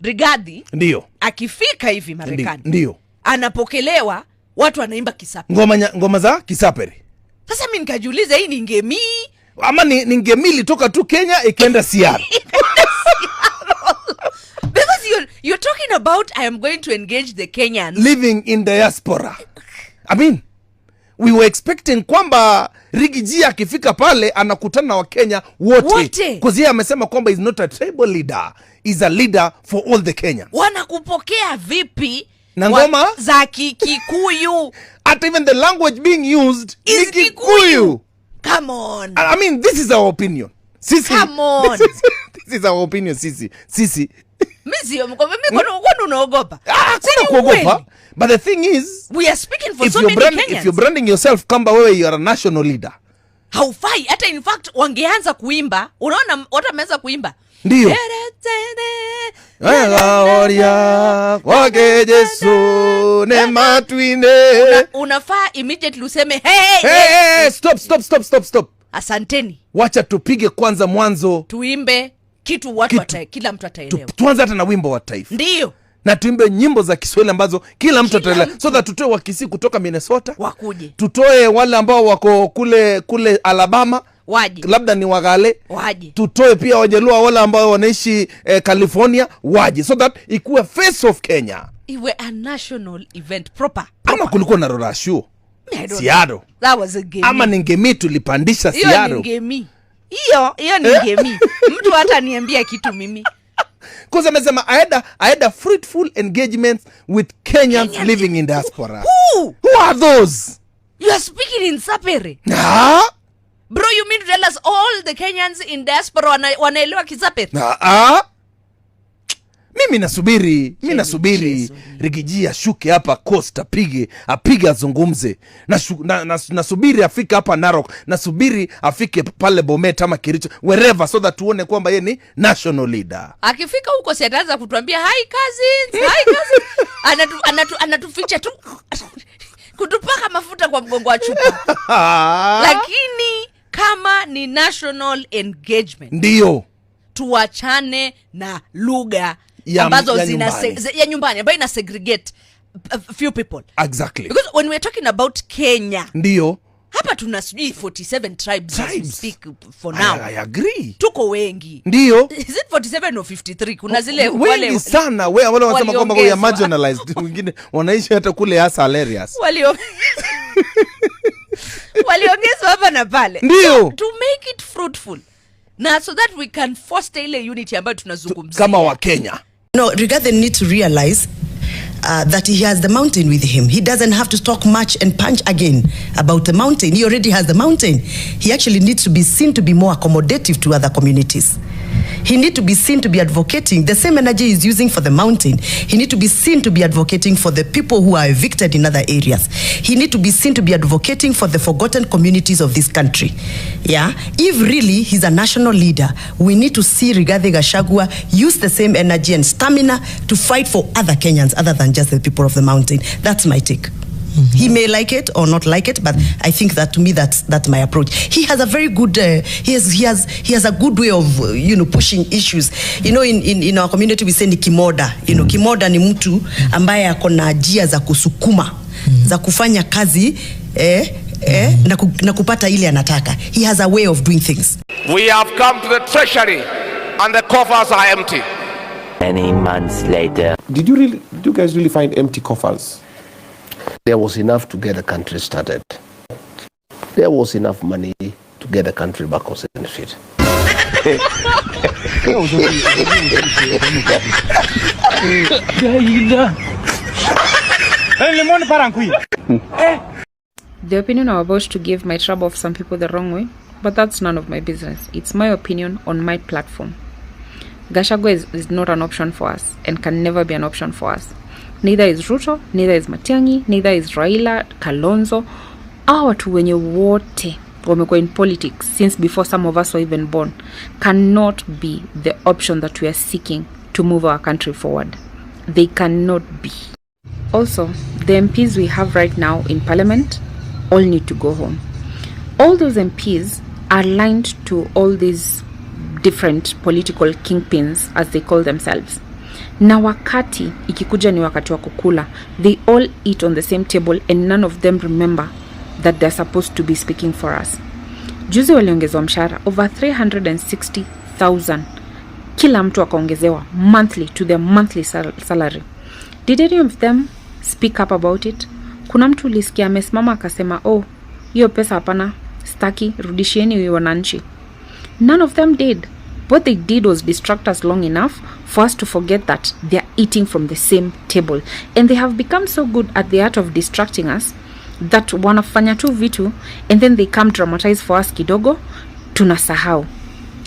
Brigadi ndio akifika hivi Marekani ndio anapokelewa, watu wanaimba Kisaperi, ngoma za Kisaperi. Sasa mimi nikajiuliza, hii ni ngemi ama ni ngemi ilitoka tu Kenya ikaenda Seattle? Because you're talking about I am going to engage the Kenyans living in diaspora. I mean, we were expecting kwamba Rigiji akifika pale anakutana na Wakenya wote. Because yeye amesema kwamba is not a tribal leader, is a leader for all the Kenyans. Wanakupokea vipi na ngoma za Kikuyu? At even the language being used is Kikuyu. Come on. I mean, this is our opinion. Sisi. Come on. This is our opinion, Sisi. Mimi unaogopa. Kuna kuogopa. But the thing is, we are speaking for so many Kenyans. If you're branding yourself kamba wewe you are a national leader, haufai. Hata in fact wangeanza kuimba, unaona watu wameanza kuimba. Ndio. Unafaa immediately useme hey, stop. Asanteni. Wacha tupige kwanza mwanzo. Tuimbe kitu watu kila mtu ataelewa. Tuanze hata na wimbo wa taifa. Ndio. Na tuimbe nyimbo za Kiswahili ambazo kila mtu ataelewa. So that tutoe Wakisii kutoka Minnesota wakuje. Tutoe wale ambao wako kule Alabama waje. Labda ni Wagale waje. Tutoe pia Wajaluo wale ambao wanaishi California waje. So that ikuwe face of Kenya. Iwe a national event proper. Ama kulikuwa na Rorashuo Seattle. That was a game. Ama ni ngemi tulipandisha Seattle. Hiyo ni ngemi. Hiyo ni ngemi. Mtu hata niambia kitu mimi. Because amesema I had a fruitful engagement with Kenyans living in diaspora. Who are those? You are speaking in Sapere. Bro, you mean to tell us all the Kenyans in diaspora wanaelewa Kisapere? Mimi nasubiri Rigiji ashuke hapa Coast apige azungumze. Nasubiri afike hapa Narok, nasubiri afike pale Bomet ama Kericho, wherever, so that tuone kwamba yeye ni national leader. Akifika huko si ataanza kutuambia hi cousins. Anatuficha tu kutupaka mafuta kwa mgongo wa chupa. Lakini kama ni national engagement, ndio tuachane na lugha ambazo ya nyumbani ambayo ina segregate few people. Exactly. Because when we're talking about Kenya, ndio hapa tunasubiri 47 tribes speak for now. I agree. Tuko wengi. Ndio. Is it 47 or 53? Kuna zile wale sana wale wanasema kwamba we are marginalized. Wengine wanaishi hata kule hasa hilarious. Waliongezwa hapa na pale. Ndio. To make it fruitful. Na so that we can foster ile unity ambayo tunazungumzia kama wa Kenya. No, Rigathi need to realize that he has the mountain with him. He doesn't have to talk much and punch again about the mountain. He already has the mountain. He actually needs to be seen to be more accommodative to other communities. He needs to be seen to be advocating the same energy he's using for the mountain. He needs to be seen to be advocating for the people who are evicted in other areas. He needs to be seen to be advocating for the forgotten communities of this country. Yeah, if really he's a national leader, we need to see Rigathi Gachagua use the same energy and stamina to fight for other Kenyans other than just the people of the mountain. That's my take. Mm-hmm. He may like it or not like it, but I think that to me that's my approach. He has a very good he has a good way of pushing issues. In our community we say ni kimoda. Kimoda ni mtu ambaye akona njia za kusukuma, za kufanya kazi na kupata ile anataka. He has a way of doing things. We have come to the treasury and the coffers are empty. Many months later. Did you guys really find empty coffers? There was enough to get the country started. There was enough money to get the country back on the feet. The opinion I'm about to give might rub off some people the wrong way, but that's none of my business. It's my opinion on my platform. Gachagua'S is not an option for us and can never be an option for us. Neither is Ruto, neither is Matiang'i, neither is Raila, Kalonzo. Hawa watu wenye wote wamekuwa in politics since before some of us were even born cannot be the option that we are seeking to move our country forward. They cannot be. Also, the MPs we have right now in parliament all need to go home. All those MPs are linked to all these different political kingpins, as they call themselves. Na wakati ikikuja ni wakati wa kukula, they all eat on the same table and none of them remember that they're supposed to be speaking for us. Juzi waliongezwa mshahara over 360,000. Kila mtu akaongezewa monthly to their monthly salary. Did any of them speak up about it? Kuna mtu ulisikia amesimama akasema, "Oh, hiyo pesa hapana, staki, rudishieni huyo wananchi." None of them did. What they did was distract us long enough for us to forget that they are eating from the same table. And they have become so good at the art of distracting us that wanafanya tu vitu and then they come dramatize for us kidogo, tunasahau.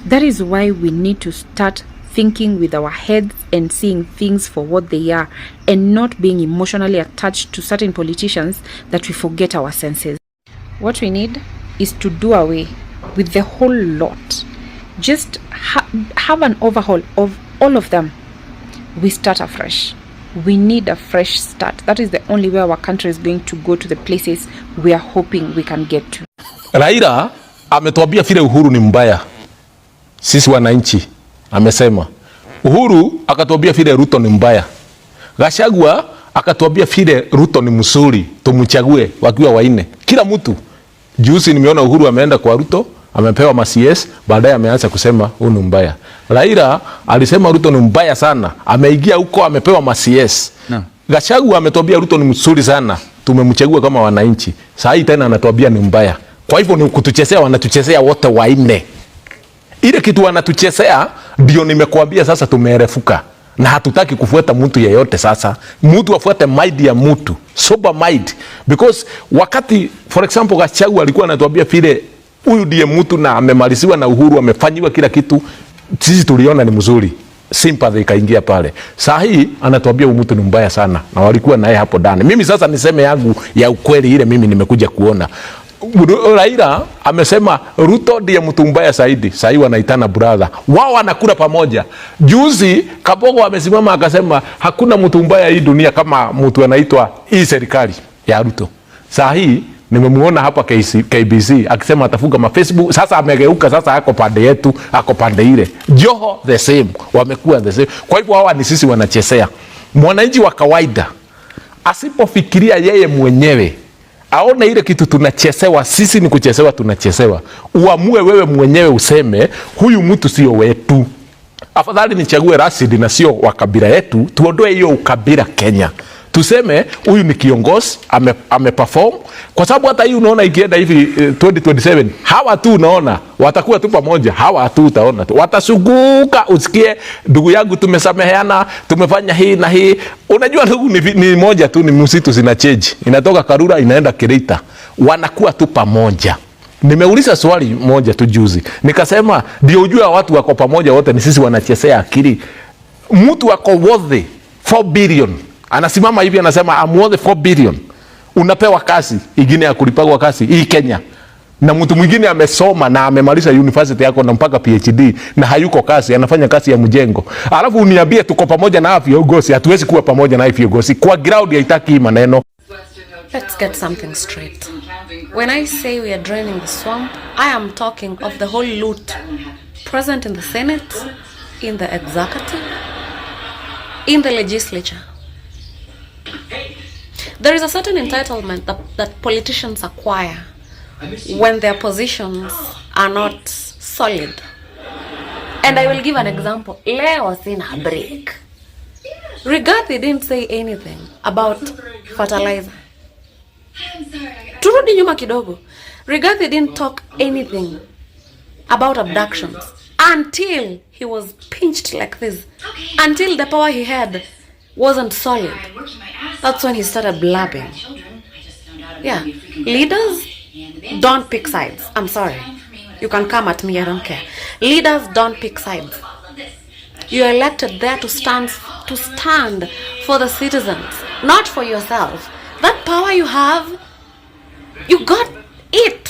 That is why we need to start thinking with our heads and seeing things for what they are and not being emotionally attached to certain politicians that we forget our senses. What we need is to do away with the whole lot. Just have an overhaul of all of them. We start afresh. We need a fresh start. That is the only way our country is going to go to the places we are hoping we can get to. Raila ametuambia vile Uhuru ni mbaya. Sisi wananchi amesema. Uhuru akatuambia vile Ruto ni mbaya. Gachagua akatuambia vile Ruto ni mzuri, tumchague wakiwa waine. Kila mtu. Juzi nimeona Uhuru ameenda kwa Ruto, amepewa ma-CS, baadaye ameanza kusema huyu ni mbaya. Raila alisema Ruto ni mbaya sana, ameingia huko amepewa ma-CS. No. Gachagua ametuambia Ruto ni mzuri sana, tumemchagua kama wananchi. Sasa hii tena anatuambia ni mbaya. Kwa hivyo ni kutuchezea, wanatuchezea wote waine. Ile kitu wanatuchezea ndio nimekuambia sasa tumerefuka. Na hatutaki kufuata mtu yeyote sasa. Mtu afuate mind ya mtu. Sober mind. Because wakati, for example, Gachagua alikuwa anatuambia vile huyu ndiye mtu na amemaliziwa na Uhuru, amefanyiwa kila kitu, sisi tuliona ni mzuri. Sympathy ikaingia pale. Saa hii anatuambia huyu mtu ni mbaya sana na walikuwa naye hapo ndani. Mimi sasa niseme yangu ya ukweli ile mimi nimekuja kuona. Raila amesema Ruto ndiye mtu mbaya zaidi. Sasa hivi wanaitana brother. Wao wanakula pamoja. Juzi Kabogo amesimama akasema hakuna mtu mbaya hii dunia kama mtu anaitwa hii serikali ya Ruto. Sasa hii nimemuona hapa KBC akisema atafunga ma Facebook. Sasa amegeuka, sasa ako pande yetu, ako pande ile. Joho the same, wamekuwa the same. Kwa hivyo hawa ni sisi wanachezea. Mwananchi wa kawaida asipofikiria yeye mwenyewe, aone ile kitu tunachezewa, sisi ni kuchezewa, tunachezewa. Uamue wewe mwenyewe useme huyu mtu sio wetu. Afadhali nichague Rashid na sio wa kabila yetu, tuondoe hiyo ukabila Kenya. Tuseme huyu ni kiongozi, ameperform. Kwa sababu hata hii unaona ikienda hivi 2027, hawa tu unaona watakuwa tu pamoja, hawa tu utaona tu watasuguka, usikie ndugu yangu tumesameheana, tumefanya hii na hii. Unajua ndugu ni moja tu, ni msitu zina change, inatoka Karura inaenda Kirita, wanakuwa tu pamoja. Nimeuliza swali moja tu juzi, nikasema ndio ujue watu wako pamoja wote ni sisi wanachezea akili. Mtu wako worthy 4 billion anasimama hivi anasema I'm worth 4 billion. Unapewa kazi ingine ya kulipagwa kazi hii Kenya. Na mtu mwingine amesoma na amemaliza university yako na mpaka PhD na hayuko kazi, anafanya kazi ya mjengo. Alafu uniambie tuko pamoja na viongozi, hatuwezi kuwa pamoja na viongozi. Kwa ground haitaki hii maneno. Let's get something straight. When I say we are draining the swamp, I am talking of the whole loot present in the Senate, in the executive, in the legislature. There is a certain entitlement that politicians acquire when their positions are not solid. And I will give an example. Leo sina break. Rigathi didn't say anything about fertilizer. Turudi nyuma kidogo. Rigathi didn't talk anything about abductions until he was pinched like this. Until the power he had wasn't solid. That's when he started blabbing. Yeah. Leaders don't pick sides. I'm sorry. You can come at me, I don't care. Leaders don't pick sides. You're elected there to stand for the citizens, not for yourself. That power you have, you got it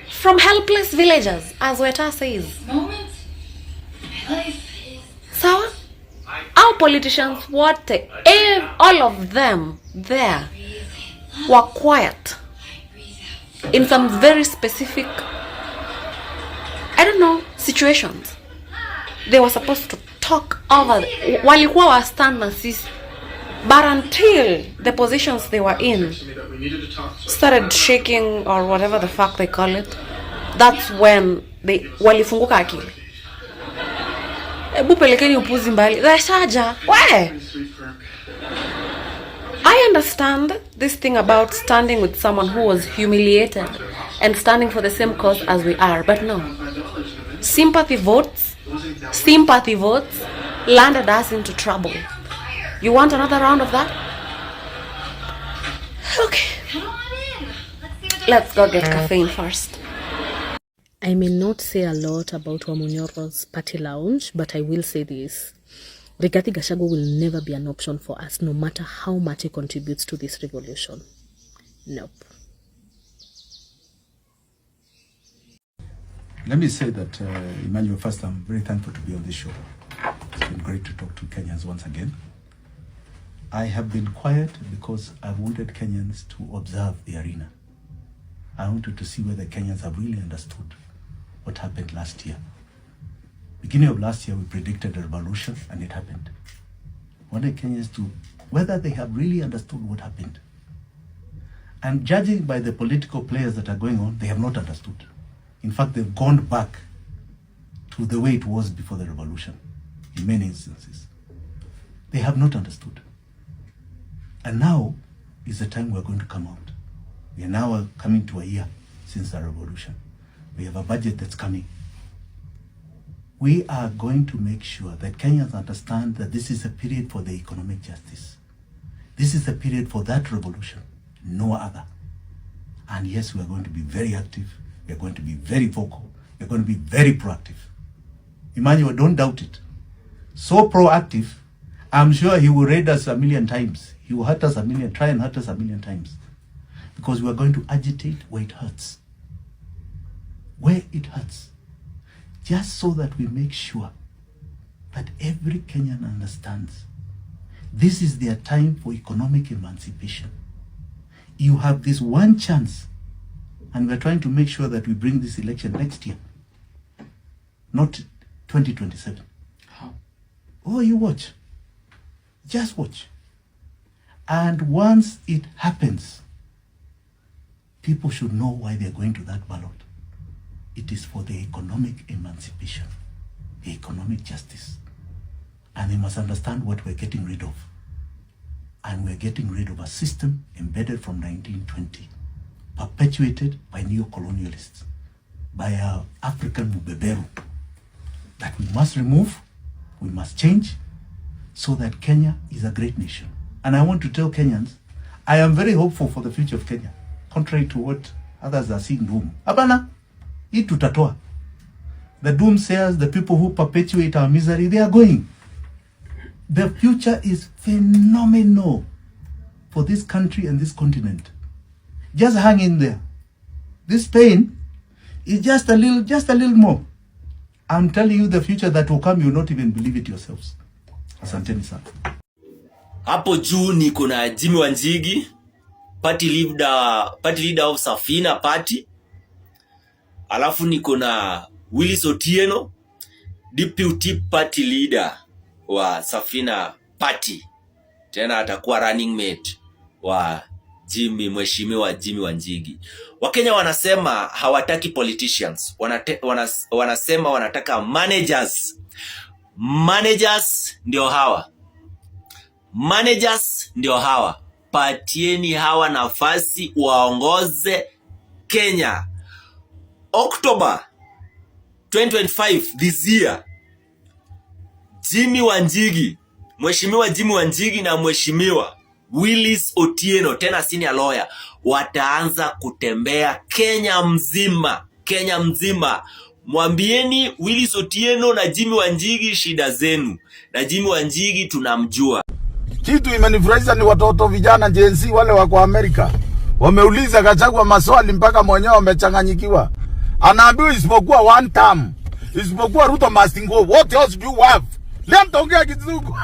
from helpless villagers, as Weta says. Sawa? Our politicians, all of them there were quiet in some very specific, situations. They were supposed to talk over, walikuwa wa stand na sisi, but until the positions they were in started shaking or whatever the fuck they call it, that's when they walifunguka akili. Ebu pelekeni upuzi mbali. Zashaja, why? I understand this thing about standing with someone who was humiliated and standing for the same cause as we are, but no. Sympathy votes landed us into trouble. You want another round of that? Okay. Let's go get caffeine first. I may not say a lot about Wamunyoro's party lounge, but I will say this. Rigathi Gachagua will never be an option for us, no matter how much he contributes to this revolution. Nope. Let me say that, Emmanuel, first, I'm very thankful to be on this show. It's been great to talk to Kenyans once again. I have been quiet because I wanted Kenyans to observe the arena. I wanted to see whether Kenyans have really understood what happened last year. Beginning of last year, we predicted a revolution, and it happened. I wanted Kenyans to, whether they have really understood what happened. And judging by the political players that are going on, they have not understood. In fact, they've gone back to the way it was before the revolution, in many instances. They have not understood. And now is the time we're going to come out. We are now coming to a year since the revolution. We have a budget that's coming. We are going to make sure that Kenyans understand that this is a period for the economic justice. This is a period for that revolution, no other. And yes, we are going to be very active. We are going to be very vocal. We are going to be very proactive. Emmanuel, don't doubt it. So proactive, I'm sure he will raid us 1,000,000 times. He will hurt us try and hurt us 1,000,000 times. Because we are going to agitate where it hurts. Where it hurts. Just so that we make sure that every Kenyan understands this is their time for economic emancipation. You have this one chance, and we're trying to make sure that we bring this election next year, not 2027. How? Oh, you watch. Just watch. And once it happens, people should know why they're going to that ballot. It is for the economic emancipation, the economic justice. And they must understand what we're getting rid of. And we're getting rid of a system embedded from 1920, perpetuated by neo-colonialists, by our African Mubeberu, that we must remove, we must change, so that Kenya is a great nation. And I want to tell Kenyans, I am very hopeful for the future of Kenya, contrary to what others are seeing doom. Abana, hii tutatoa. The doomsayers, the people who perpetuate our misery, they are going. The future is phenomenal for this country and this continent. Just hang in there. This pain is just a little more. I'm telling you the future that will come, you will not even believe it yourselves. Asanteni sana. Hapo juu niko na Jimmy Wanjigi, party leader of Safina Party. Alafu niko na Willis Otieno, deputy party leader wa Safina Party. Tena atakuwa running mate wa mheshimiwa Jimmy Wanjigi. Wakenya wanasema hawataki politicians. Wanasema wanataka managers. Managers ndio hawa. Managers ndio hawa. Patieni hawa nafasi waongoze Kenya. October 2025 this year, Jimmy Wanjigi, mheshimiwa Jimmy Wanjigi na mheshimiwa Willis Otieno, tena senior lawyer, wataanza kutembea Kenya mzima. Kenya mzima. Mwambieni Willis Otieno na Jimmy Wanjigi shida zenu. Na Jimmy Wanjigi tunamjua. Kitu imenifurahisha ni watoto vijana Genz wale wako Amerika. Wameuliza Gachagua maswali mpaka mwenyewe wamechanganyikiwa. Anaambiwa isipokuwa one term. Isipokuwa Ruto must go. What else do you have? Leo mtaongea kizungu.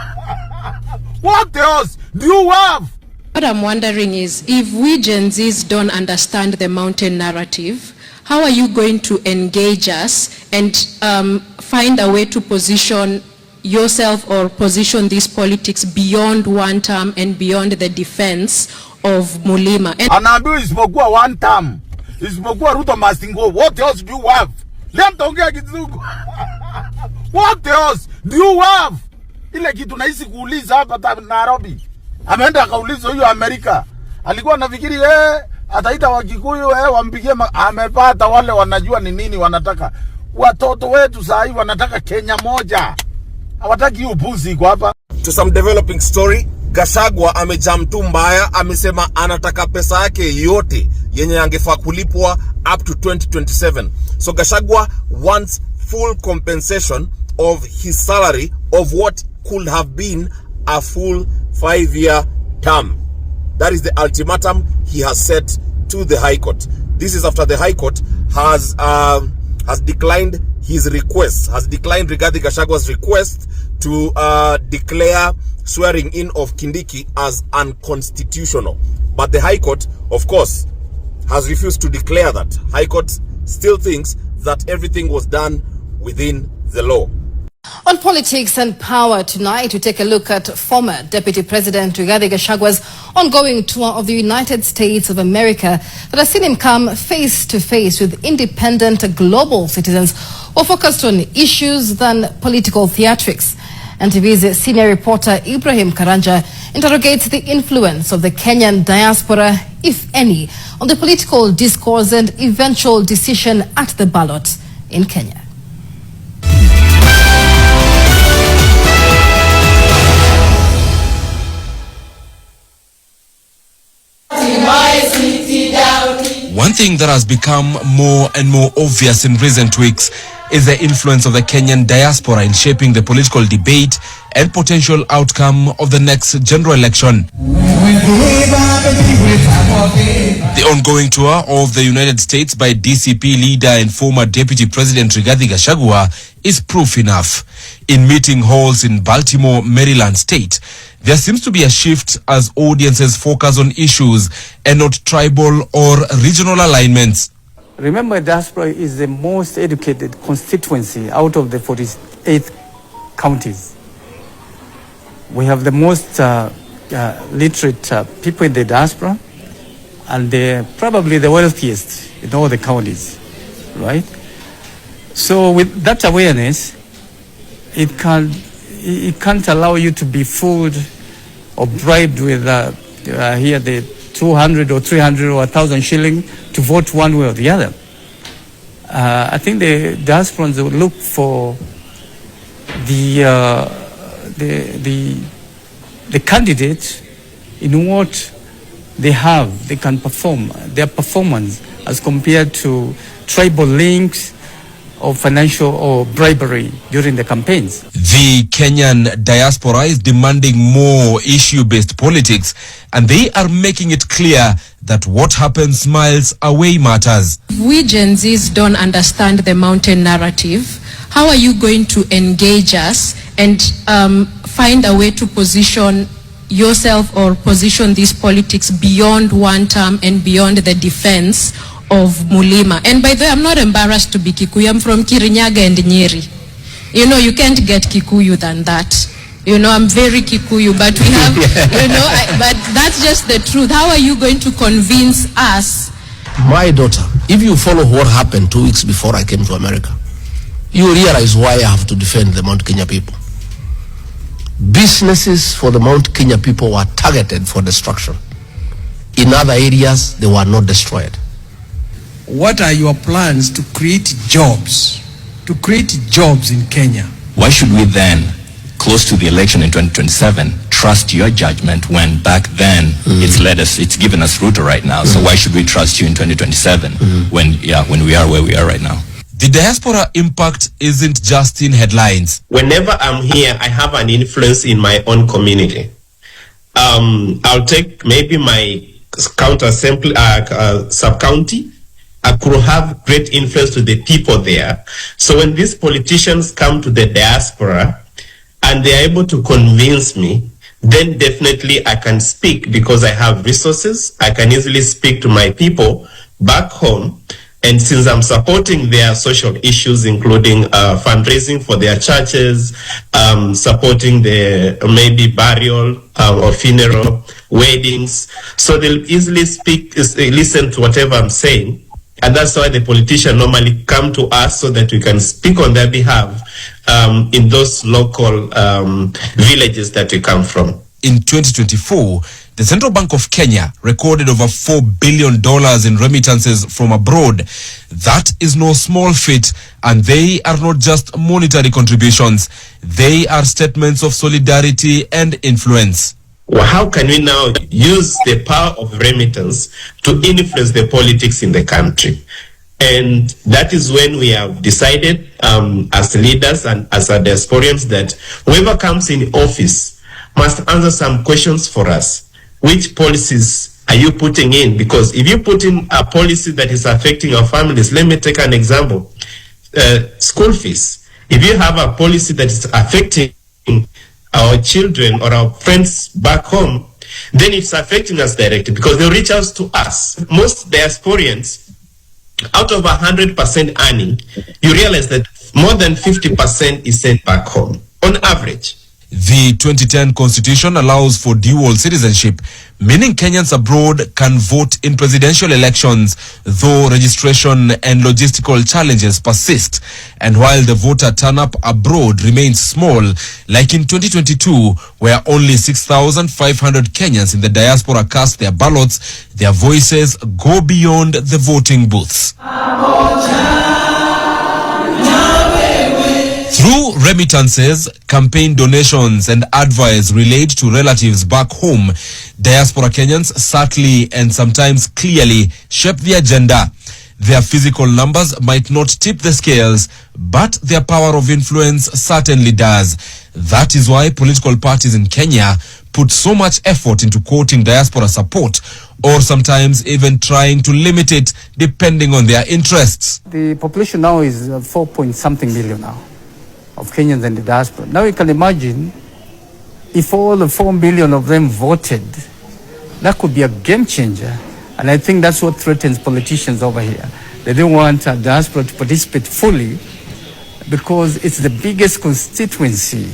What else do you have? What I'm wondering is, if we Genzs don't understand the mountain narrative, how are you going to engage us and find a way to position yourself or position these politics beyond one term and beyond the defense of Mulima. Anaambiwa isipokuwa one term, isipokuwa Ruto must go. What else do you have? Leo mtaongea kizungu. What else do you have? Ile kitu nahisi kuuliza hapa Nairobi. Ameenda akauliza huyo Amerika. Alikuwa anafikiri ataita Wakikuyu wampigie amepata wale wanajua ni nini wanataka. Watoto wetu saa hii wanataka Kenya moja. Hawataki upuzi kwa hapa. To some developing story, Gachagua amejam tu mbaya, amesema anataka pesa yake yote yenye angefaa kulipwa up to 2027. So Gachagua wants full compensation of his salary of what could have been a full 5-year term. That is the ultimatum he has set to the High Court. This is after the High Court has declined his request, has declined Rigathi Gachagua's request to declare swearing in of Kindiki as unconstitutional. But the High Court, of course, has refused to declare that. High Court still thinks that everything was done within the law. On politics and power tonight, we take a look at former Deputy President Rigathi Gachagua'S ongoing tour of the United States of America that has seen him come face to face with independent global citizens who are focused on issues than political theatrics. NTV's senior reporter Ibrahim Karanja interrogates the influence of the Kenyan diaspora, if any, on the political discourse and eventual decision at the ballot in Kenya. One thing that has become more and more obvious in recent weeks is the influence of the Kenyan diaspora in shaping the political debate and potential outcome of the next general election. The ongoing tour of the United States by DCP leader and former Deputy President Rigathi Gachagua is proof enough. In meeting halls in Baltimore, Maryland state, there seems to be a shift as audiences focus on issues and not tribal or regional alignments. Remember, diaspora is the most educated constituency out of the 48 counties. We have the most literate people in the diaspora, and they're probably the wealthiest in all the counties, right? So with that awareness, it can't allow you to be fooled or bribed with here the 200 or 300 or 1,000 shilling to vote one way or the other. I think the diasporans will look for the candidate in what they have, they can perform, their performance as compared to tribal links or financial or bribery during the campaigns. The Kenyan diaspora is demanding more issue-based politics, and they are making it clear that what happens miles away matters. We Gen Zs don't understand the mountain narrative. How are you going to engage us and find a way to position yourself or position these politics beyond one term and beyond the defense of Mulima? And by the way, I'm not embarrassed to be Kikuyu. I'm from Kirinyaga and Nyeri. You know, you can't get Kikuyu than that. You know, I'm very Kikuyu, but we have, you know, but that's just the truth. How are you going to convince us? My daughter, if you follow what happened 2 weeks before I came to America, you realize why I have to defend the Mount Kenya people. Businesses for the Mount Kenya people were targeted for destruction. In other areas, they were not destroyed. What are your plans to create jobs? To create jobs in Kenya? Why should we then, close to the election in 2027, trust your judgment when back then it's given us Ruto right now? So why should we trust you in 2027 when we are where we are right now? The diaspora impact isn't just in headlines. Whenever I'm here, I have an influence in my own community. I'll take maybe my counter sub-county. I could have great influence to the people there. So when these politicians come to the diaspora and they're able to convince me, then definitely I can speak because I have resources. I can easily speak to my people back home And since I'm supporting their social issues, including fundraising for their churches, supporting the maybe burial or funeral, weddings, so they'll easily listen to whatever I'm saying. And that's why the politicians normally come to us so that we can speak on their behalf in those local villages that we come from. In 2024, the Central Bank of Kenya recorded over $4 billion in remittances from abroad. That is no small feat, and they are not just monetary contributions. They are statements of solidarity and influence. Well, how can we now use the power of remittance to influence the politics in the country? And that is when we have decided as leaders and as diasporians that whoever comes in office must answer some questions for us. Which policies are you putting in? Because if you put in a policy that is affecting our families, let me take an example. School fees. If you have a policy that is affecting our children or our friends back home, then it's affecting us directly because they reach out to us. Most diasporians, out of 100% earning, you realize that more than 50% is sent back home on average. The 2010 constitution allows for dual citizenship, meaning Kenyans abroad can vote in presidential elections, though registration and logistical challenges persist. And while the voter turn-up abroad remains small, like in 2022, where only 6,500 Kenyans in the diaspora cast their ballots, their voices go beyond the voting booths. Through remittances, campaign donations and advice relayed to relatives back home, diaspora Kenyans subtly and sometimes clearly shape the agenda. Their physical numbers might not tip the scales, but their power of influence certainly does. That is why political parties in Kenya put so much effort into quoting diaspora support, or sometimes even trying to limit it depending on their interests. The population now is 4-point-something million now of Kenyans in the diaspora. Now you can imagine if all the 4 million of them voted, that could be a game changer. And I think that's what threatens politicians over here. They don't want a diaspora to participate fully because it's the biggest constituency.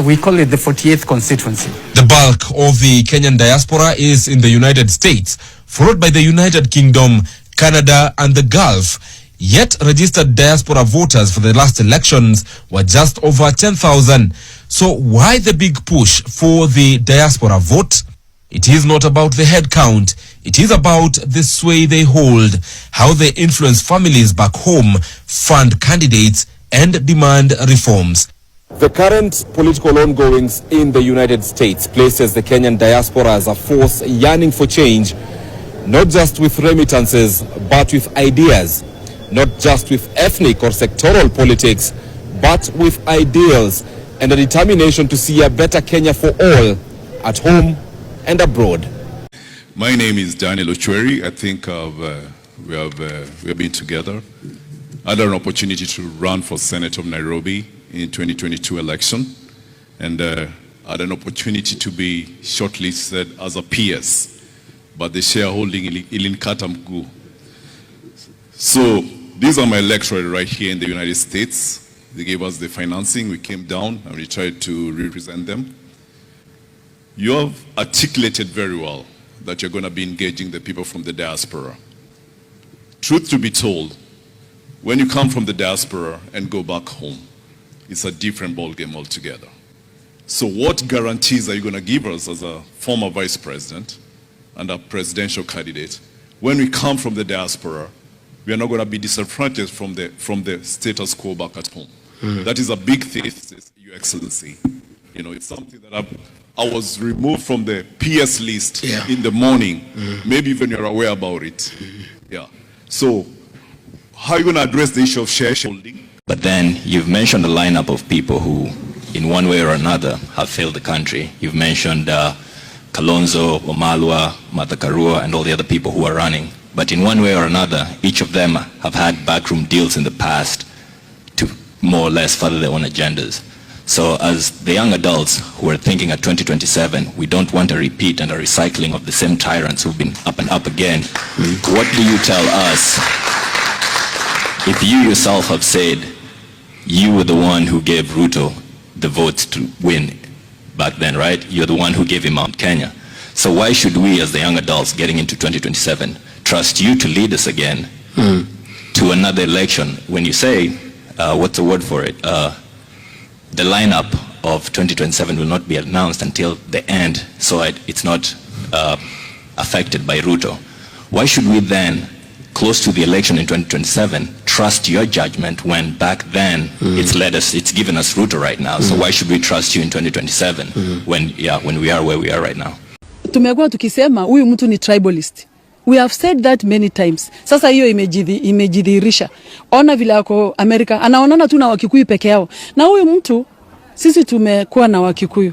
We call it the 48th constituency. The bulk of the Kenyan diaspora is in the United States, followed by the United Kingdom, Canada, and the Gulf. Yet registered diaspora voters for the last elections were just over 10,000. So why the big push for the diaspora vote? It is not about the head count. It is about the sway they hold, how they influence families back home, fund candidates, and demand reforms. The current political ongoings in the United States places the Kenyan diaspora as a force yearning for change, not just with remittances, but with ideas. Not just with ethnic or sectoral politics, but with ideals and a determination to see a better Kenya for all, at home and abroad. My name is Daniel Ochweri. I think we have been together. I had an opportunity to run for Senate of Nairobi in 2022 election, and I had an opportunity to be shortlisted as a PS, but the shareholding ilinkata mguu. So these are my electorate right here in the United States. They gave us the financing. We came down and we tried to represent them. You have articulated very well that you're going to be engaging the people from the diaspora. Truth to be told, when you come from the diaspora and go back home, it's a different ballgame altogether. So what guarantees are you going to give us as a former vice president and a presidential candidate when we come from the diaspora? We are not going to be disadvantaged from the status quo back at home. That is a big thesis, Your Excellency. You know, it's something that I was removed from the PS list in the morning. Maybe even you're aware about it. Yeah. So, how are you going to address the issue of shareholding? But then you've mentioned a lineup of people who, in one way or another, have failed the country. You've mentioned Kalonzo, Wamalwa, Martha Karua, and all the other people who are running. But in one way or another, each of them have had backroom deals in the past to more or less further their own agendas. So as the young adults who are thinking at 2027, we don't want a repeat and a recycling of the same tyrants who've been up and up again. What do you tell us if you yourself have said you were the one who gave Ruto the votes to win back then, right? You're the one who gave him Mount Kenya. So why should we as the young adults getting into 2027 trust you to lead us again to another election when you say, what's the word for it? The lineup of 2027 will not be announced until the end, so it's not affected by Ruto. Why should we then, close to the election in 2027, trust your judgment when back then it's given us Ruto right now? So why should we trust you in 2027 when we are where we are right now? Tumekuwa tukisema huyu mtu ni tribalist. We have said that many times. Sasa hiyo imejidhihirisha. Ona vile ako Amerika, anaonana tu na Wakikuyu peke yao. Na huyu mtu, sisi tumekuwa na Wakikuyu.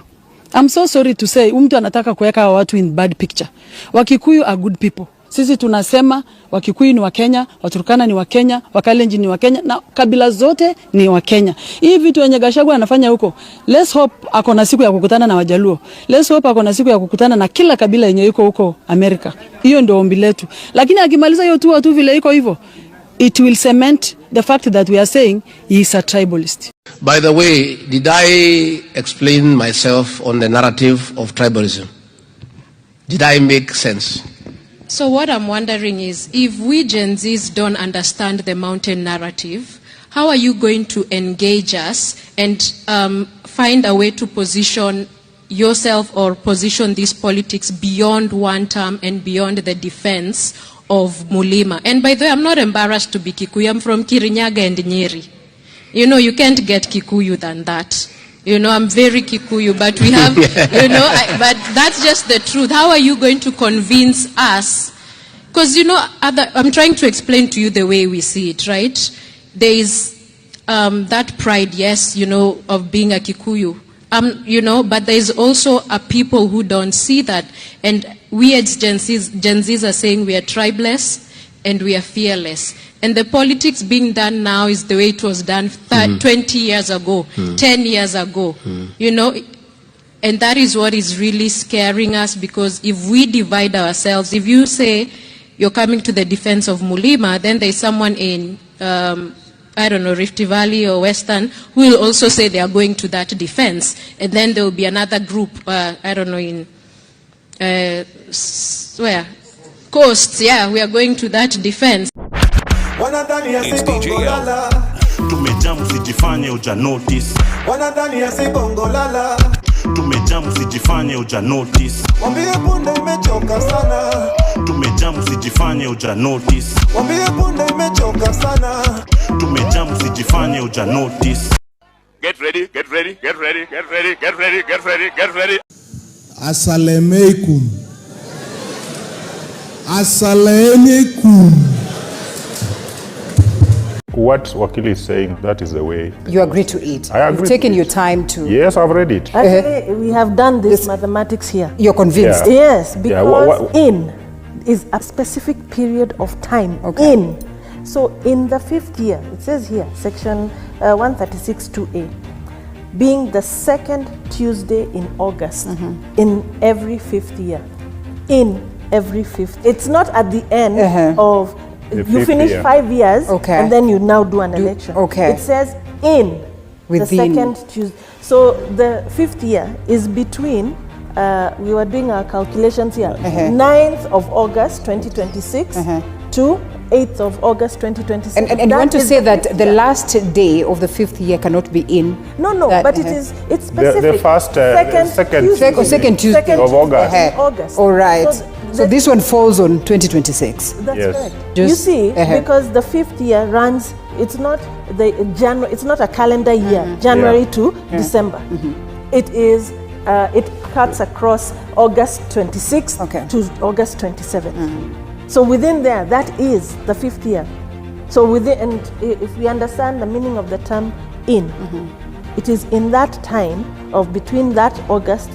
I'm so sorry to say, mtu anataka kuweka watu in bad picture. Wakikuyu are good people. Sisi tunasema Wakikuyu ni wa Kenya, Waturkana ni wa Kenya, Wakalenjin ni wa Kenya, na kabila zote ni wa Kenya. Hii vitu yenye Gachagua anafanya huko, let's hope ako na siku ya kukutana na Wajaluo. Let's hope ako na siku ya kukutana na kila kabila yenye yuko huko Amerika. Hiyo ndio ombi letu. Lakini akimaliza hiyo tu vile iko hivyo, it will cement the fact that we are saying he is a tribalist. By the way, did I explain myself on the narrative of tribalism? Did I make sense? So what I'm wondering is, if we Gen Zs don't understand the mountain narrative, how are you going to engage us and find a way to position yourself or position these politics beyond one term and beyond the defense of Mulima? And by the way, I'm not embarrassed to be Kikuyu. I'm from Kirinyaga and Nyeri. You know, you can't get Kikuyu than that. You know, I'm very Kikuyu, but we have, you know, but that's just the truth. How are you going to convince us? Because, you know, I'm trying to explain to you the way we see it, right? There is that pride, yes, you know, of being a Kikuyu. You know, but there is also a people who don't see that. And we as Gen Zs are saying we are tribeless and we are fearless. And the politics being done now is the way it was done 20 years ago, 10 years ago, you know, and that is what is really scaring us, because if we divide ourselves, if you say you're coming to the defense of Mulima, then there's someone in, I don't know, Rift Valley or Western who will also say they are going to that defense. And then there will be another group, I don't know, in, where? Coast, yeah, we are going to that defense. It's DJL. Tumejam usijifanye uja notice. Wanadhani ya si bongo lala. Tumejam usijifanye uja notice. Wambie punde imechoka sana. Tumejam usijifanye uja notice. Wambie punde imechoka sana. Tumejam usijifanye uja notice. Get ready, get ready, get ready, get ready, get ready, get ready, get ready. Assalamualaikum. Assalamualaikum. What Wakili is saying, that is the way. You agree to it? I agree. You've taken your time to... Yes, I've read it. Actually, we have done this mathematics here. You're convinced? Yeah. Yes, because in is a specific period of time. Okay. In. So in the 5th year, it says here, section 136(2)(a), being the 2nd Tuesday in August in every 5th year. In every 5th. It's not at the end of... You finish 5 years, and then you now do an election. It says in within the 2nd Tuesday. So the 5th year is between, we were doing our calculations here, 9th of August 2026 to 8th of August 2027. And you want to say that the last day of the 5th year cannot be in? No, but it's specific. The first, second Tuesday of August. All right. So this one falls on 2026. That's correct. You see, because the 5th year runs, it's not it's not a calendar year, January to December. It is, it cuts across August 26 to August 27. So within there, that is the 5th year. So within, and if we understand the meaning of the term in, it is in that time of between that August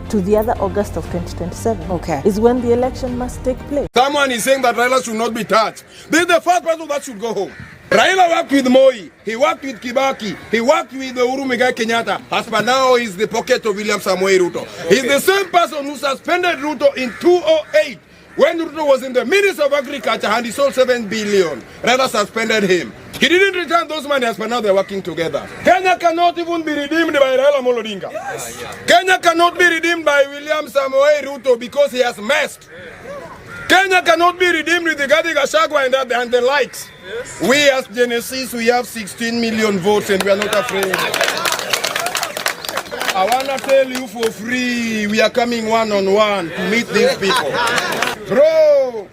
to the other August of 2027 is when the election must take place. Someone is saying that Railla should not be touched. This is the first person that should go home. Raila worked with Moi, he worked with Kibaki, he worked with Uhuru Muigai Kenyatta. As per now, he's the pocket of William Samoei Ruto. He's the same person who suspended Ruto in 2008 when Ruto was in the Ministry of Agriculture and he sold 7 billion. Raila suspended him. He didn't return those money. As per now, they're working together. Kenya cannot even be redeemed by Raila Odinga. Kenya cannot be redeemed by William Samoei Ruto because he has messed. Kenya cannot be redeemed with the Gachagua and the likes. Yes. We as Genesis, we have 16 million votes and we are not afraid. I want to tell you for free, we are coming one-on-one to meet these people. Bro,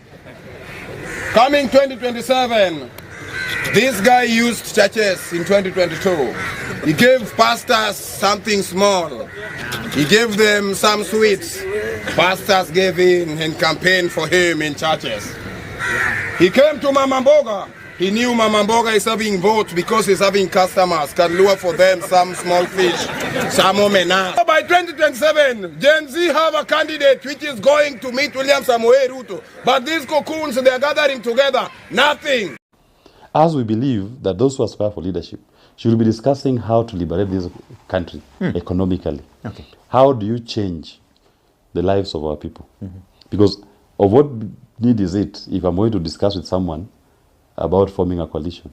coming 2027, this guy used churches in 2022. He gave pastors something small. He gave them some sweets. Pastors gave in and campaigned for him in churches. He came to Mama Mboga. He knew Mama Mboga is having votes because he's having customers. Can lure for them some small fish, some omena. By 2027, Genz have a candidate which is going to meet William Samoei Ruto. But these cocoons, they are gathering together. Nothing. As we believe that those who aspire for leadership should be discussing how to liberate this country economically. Okay. How do you change the lives of our people? Because of what need is it if I'm going to discuss with someone about forming a coalition?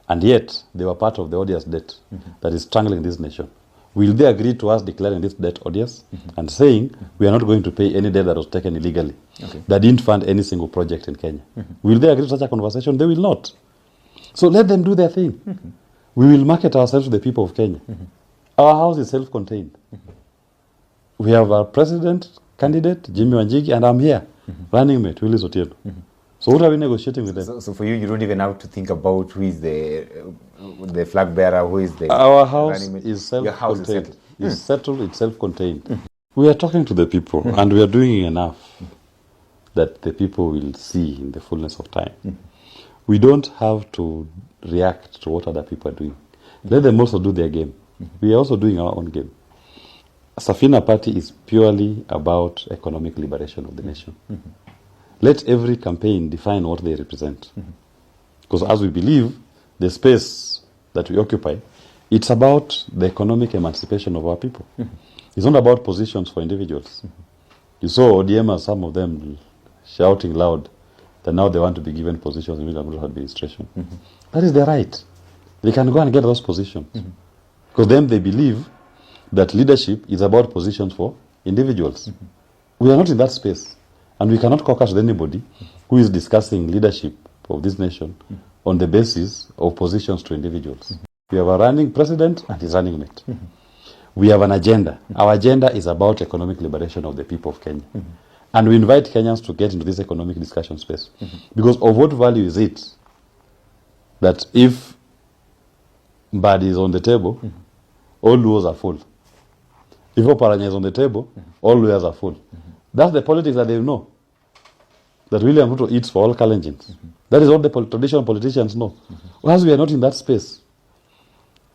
And yet, they were part of the odious debt that is strangling this nation. Will they agree to us declaring this debt odious and saying we are not going to pay any debt that was taken illegally, that didn't fund any single project in Kenya? Will they agree to such a conversation? They will not. So let them do their thing. We will market ourselves to the people of Kenya. Our house is self-contained. We have our president candidate, Jimmy Wanjigi, and I'm here, running mate, Willis Otieno. So what are we negotiating with them? So for you, you don't even have to think about who is the flag bearer, who is the... Our house is self-contained. It's settled, it's self-contained. We are talking to the people, and we are doing enough that the people will see in the fullness of time. We don't have to react to what other people are doing. Let them also do their game. We are also doing our own game. Safina Party is purely about economic liberation of the nation. Let every campaign define what they represent. Because as we believe, the space that we occupy, it's about the economic emancipation of our people. It's not about positions for individuals. You saw ODM, some of them shouting loud that now they want to be given positions in William administration. That is their right. They can go and get those positions. Because then they believe that leadership is about positions for individuals. We are not in that space. And we cannot caucus with anybody who is discussing leadership of this nation on the basis of positions to individuals. We have a running president and his running mate. We have an agenda. Our agenda is about economic liberation of the people of Kenya. And we invite Kenyans to get into this economic discussion space. Because of what value is it that if Mbadi is on the table, all Luos are full. If Oparanya is on the table, all Luos are full. That's the politics that they know. That William Ruto eats for all Kalenjins. That is what the traditional politicians know. As we are not in that space,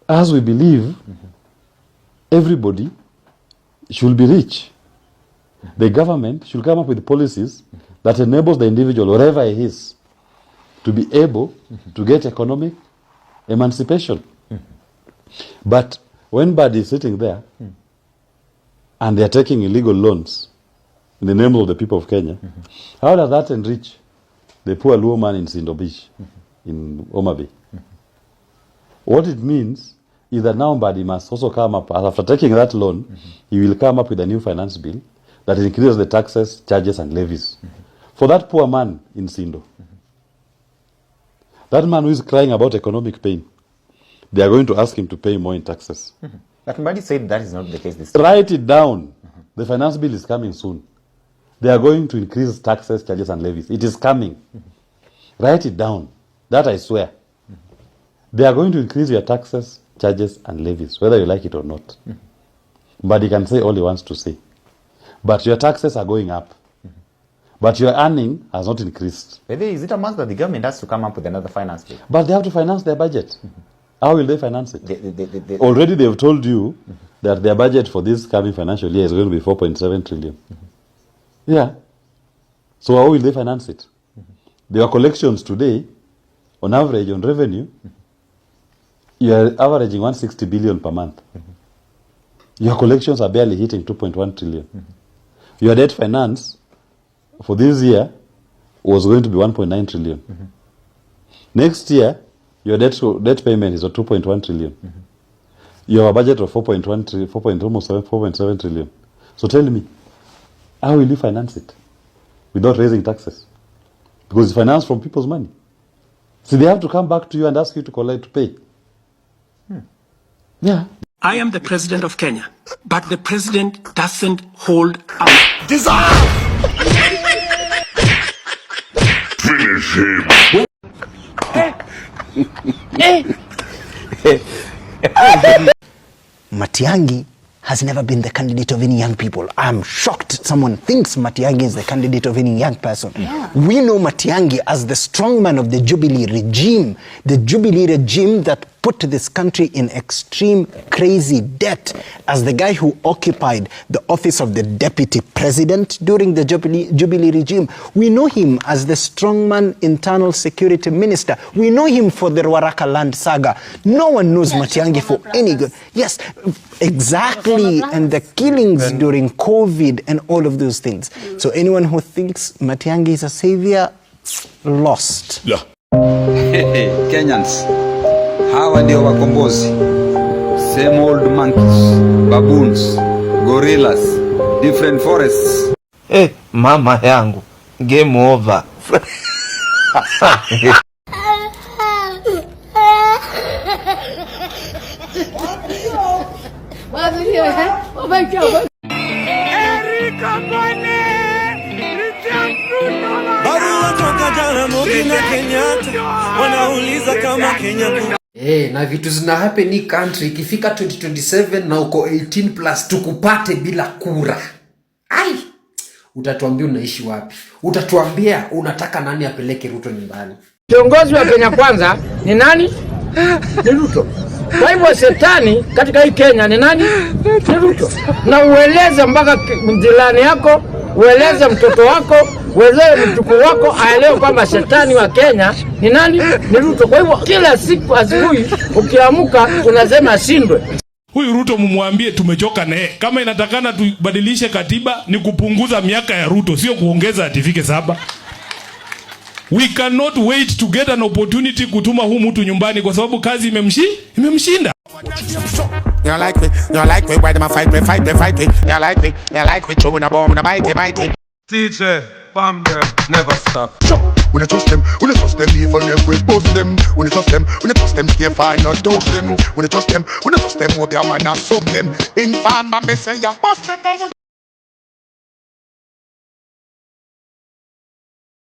as we believe everybody should be rich, the government should come up with policies that enables the individual, wherever he is, to be able to get economic emancipation. But when Badi is sitting there and they are taking illegal loans in the name of the people of Kenya, how does that enrich the poor Luo man in Sindobish, in Omabe? What it means is that now Mbadi must also come up, after taking that loan, he will come up with a new finance bill that increases the taxes, charges, and levies. For that poor man in Sindo, that man who is crying about economic pain, they are going to ask him to pay more in taxes. But Mbadi said that is not the case this time. Write it down. The finance bill is coming soon. They are going to increase taxes, charges, and levies. It is coming. Write it down. That I swear. They are going to increase your taxes, charges, and levies, whether you like it or not. But he can say all he wants to say. But your taxes are going up. But your earning has not increased. Is it a must that the government has to come up with another finance bill? But they have to finance their budget. How will they finance it? Already they have told you that their budget for this coming financial year is going to be 4.7 trillion. Yeah. So how will they finance it? Their collections today on average, on revenue, you are averaging 160 billion per month. Your collections are barely hitting 2.1 trillion. Your debt finance for this year was going to be 1.9 trillion. Next year, your debt payment is at 2.1 trillion. You have a budget of 4.7 trillion. So tell me, how will you finance it without raising taxes? Because it's financed from people's money. So they have to come back to you and ask you to collect, to pay. Yeah. I am the president of Kenya, but the president doesn't hold up. Dissolve! Finish him. Matiang'i has never been the candidate of any young people. I'm shocked someone thinks Matiang'i is the candidate of any young person. Yeah. We know Matiang'i as the strongman of the Jubilee regime that put this country in extreme crazy debt, as the guy who occupied the office of the deputy president during the Jubilee regime. We know him as the strongman internal security minister. We know him for the Ruaraka land saga. No one knows Matiang'i for any good. Yes, exactly. And the killings during COVID and all of those things. So anyone who thinks Matiang'i is a savior, lost. Yeah. Kenyans. Hawa ndio wakombozi. Same old monkeys, baboons, gorillas, different forests. Mama yangu, game over. Wanauliza kama Kenya na vitu zina happen in country ikifika 2027 na uko 18 plus tukupate bila kura. Ai, utatuambia unaishi wapi? Utatuambia unataka nani apeleke Ruto nyumbani? Kiongozi wa Kenya kwanza ni nani? Ni Ruto. Kwa hivyo shetani katika hii Kenya ni nani? Ni Ruto. Na ueleze mpaka mjilani yako, ueleze mtoto wako, ueleze mjukuu wako aelewe kwamba shetani wa Kenya ni nani? Ni Ruto. Kwa hivyo kila siku asubuhi ukiamka unasema ashindwe. Huyu Ruto mumwambie tumechoka naye. Kama inatakana tubadilishe katiba ni kupunguza miaka ya Ruto, sio kuongeza atifike 7. We cannot wait to get an opportunity kutuma huyu mtu nyumbani kwa sababu kazi imemshinda. You like me, why them a fight me? You like me, throwing a bomb and a bite. Teacher, bomb them, never stop. When you trust them, evil them, we bust them. When you trust them, stay fine, not dose them. When you trust them, hope their man not sub them. In farm, I say ya bust them.